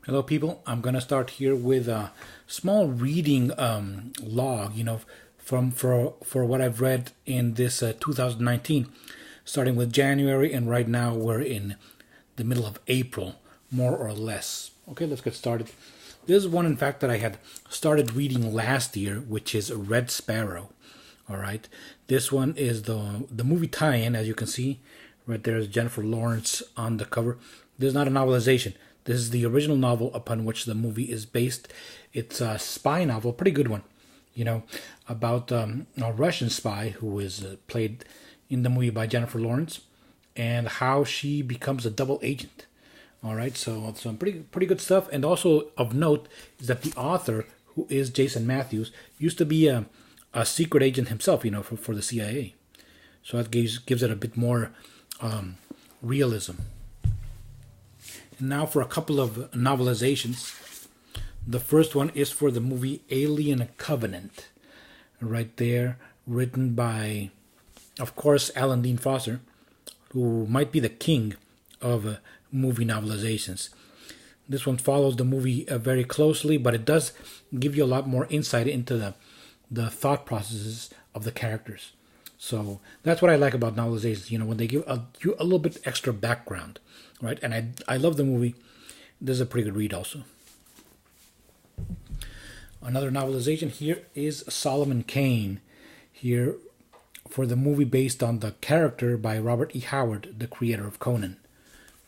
Hello, people. I'm gonna start here with a small reading log. From for what I've read in this 2019, starting with January, and right now we're in the middle of April, more or less. Okay, let's get started. This is one, in fact, that I had started reading last year, which is Red Sparrow. All right, this one is the movie tie-in, as you can see. Right there is Jennifer Lawrence on the cover. This is not a novelization. This is the original novel upon which the movie is based. It's a spy novel, pretty good one, about a Russian spy who is played in the movie by Jennifer Lawrence, and how she becomes a double agent. All right, so some pretty good stuff. And also of note is that the author, who is Jason Matthews, used to be a secret agent himself, for the CIA. So that gives it a bit more realism. And now for a couple of novelizations. The first one is for the movie Alien Covenant, right there, written by, of course, Alan Dean Foster, who might be the king of movie novelizations. This one follows the movie very closely, but it does give you a lot more insight into the thought processes of the characters. So that's what I like about novelizations, when they give you a little bit extra background, right? And I love the movie. This is a pretty good read also. Another novelization here is Solomon Kane, here for the movie based on the character by Robert E. Howard, the creator of Conan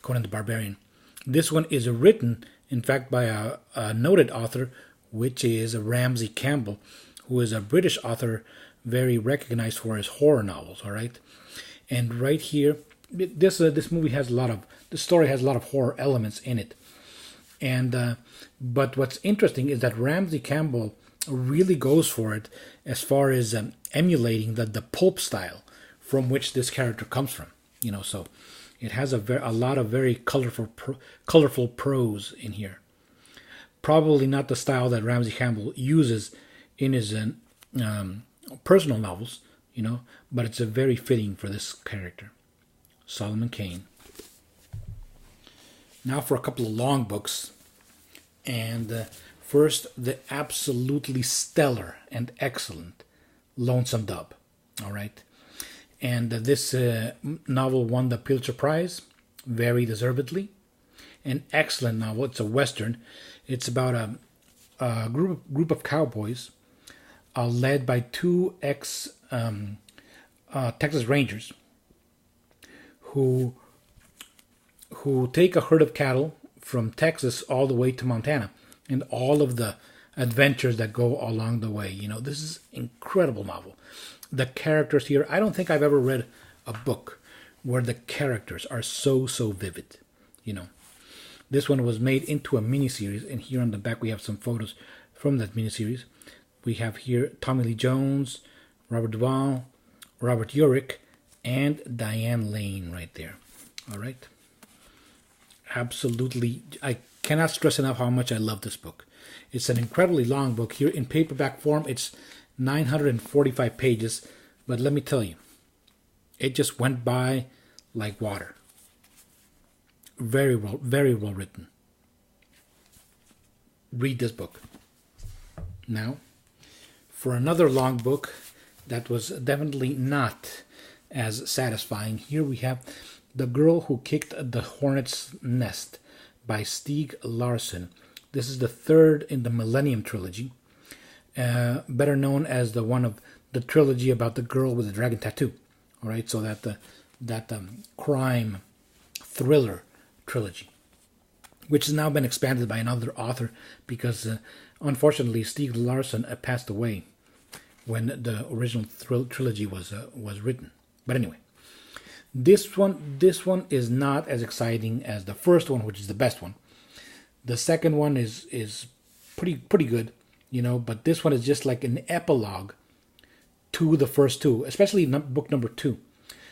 the Barbarian. This one is written, in fact, by a noted author, which is Ramsey Campbell, who is a British author, very recognized for his horror novels. All right, and right here, this movie has the story has a lot of horror elements in it, and but what's interesting is that Ramsey Campbell really goes for it as far as emulating the pulp style from which this character comes from. So it has a lot of very colorful prose in here. Probably not the style that Ramsey Campbell uses in his personal novels, but it's a very fitting for this character, Solomon Kane. Now for a couple of long books, and first the absolutely stellar and excellent Lonesome Dove. All right, and this novel won the Pulitzer Prize, very deservedly. An excellent novel. It's a western. It's about a group of cowboys led by two ex Texas Rangers who take a herd of cattle from Texas all the way to Montana, and all of the adventures that go along the way. This is an incredible novel. The characters here, I don't think I've ever read a book where the characters are so vivid. This one was made into a miniseries, and here on the back we have some photos from that miniseries. We have here Tommy Lee Jones, Robert Duvall, Robert Urich, and Diane Lane right there. All right. Absolutely. I cannot stress enough how much I love this book. It's an incredibly long book. Here in paperback form, it's 945 pages. But let me tell you, it just went by like water. Very well written. Read this book. Now, for another long book that was definitely not as satisfying, here we have The Girl Who Kicked the Hornet's Nest by Stieg Larsson. This is the third in the Millennium Trilogy, better known as the trilogy about the girl with the dragon tattoo. All right, so that crime thriller trilogy, which has now been expanded by another author because unfortunately Stieg Larsson passed away when the original trilogy was written. But anyway, this one is not as exciting as the first one, which is the best one. The second one is pretty good, but this one is just like an epilogue to the first two, especially book number 2.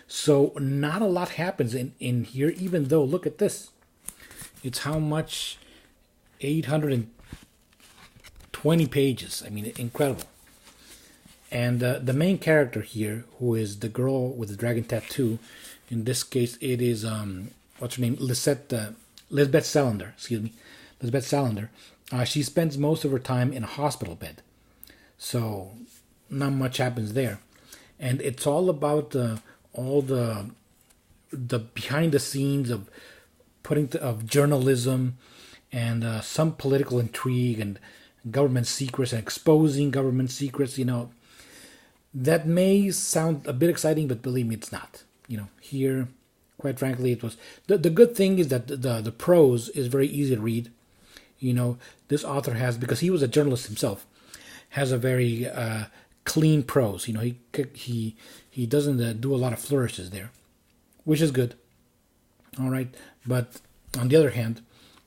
So not a lot happens in here, even though, look at this. It's how much? 820 pages. I mean, incredible. And the main character here, who is the girl with the dragon tattoo, in this case it is, what's her name? Lisbeth Salander, excuse me. Lisbeth Salander, she spends most of her time in a hospital bed. So not much happens there. And it's all about all the behind the scenes of of journalism and some political intrigue and government secrets and exposing government secrets. That may sound a bit exciting, but believe me, it's not. Here, quite frankly, it was the good thing is that the prose is very easy to read. This author has, because he was a journalist himself, has a very clean prose. He doesn't do a lot of flourishes there, which is good. All right, but on the other hand,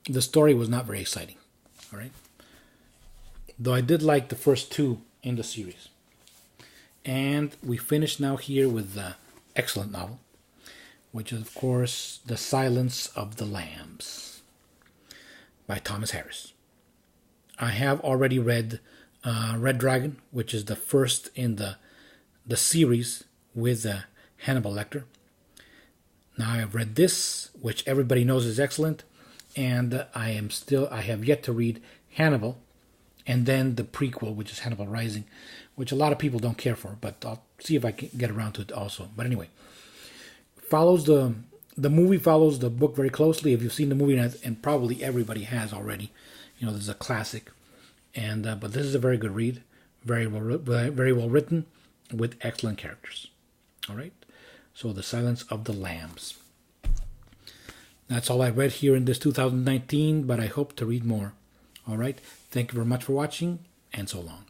the story was not very exciting. All right, though I did like the first two in the series. And we finish now here with the excellent novel, which is, of course, The Silence of the Lambs by Thomas Harris. I have already read Red Dragon, which is the first in the series with Hannibal Lecter. Now I have read this, which everybody knows is excellent, and I have yet to read Hannibal, and then the prequel, which is Hannibal Rising, which a lot of people don't care for, but I'll see if I can get around to it also. But anyway, the movie follows the book very closely. If you've seen the movie, and probably everybody has already, this is a classic, and but this is a very good read, very well written, with excellent characters. All right, so The Silence of the Lambs. That's all I read here in this 2019, but I hope to read more. All right, thank you very much for watching, and so long.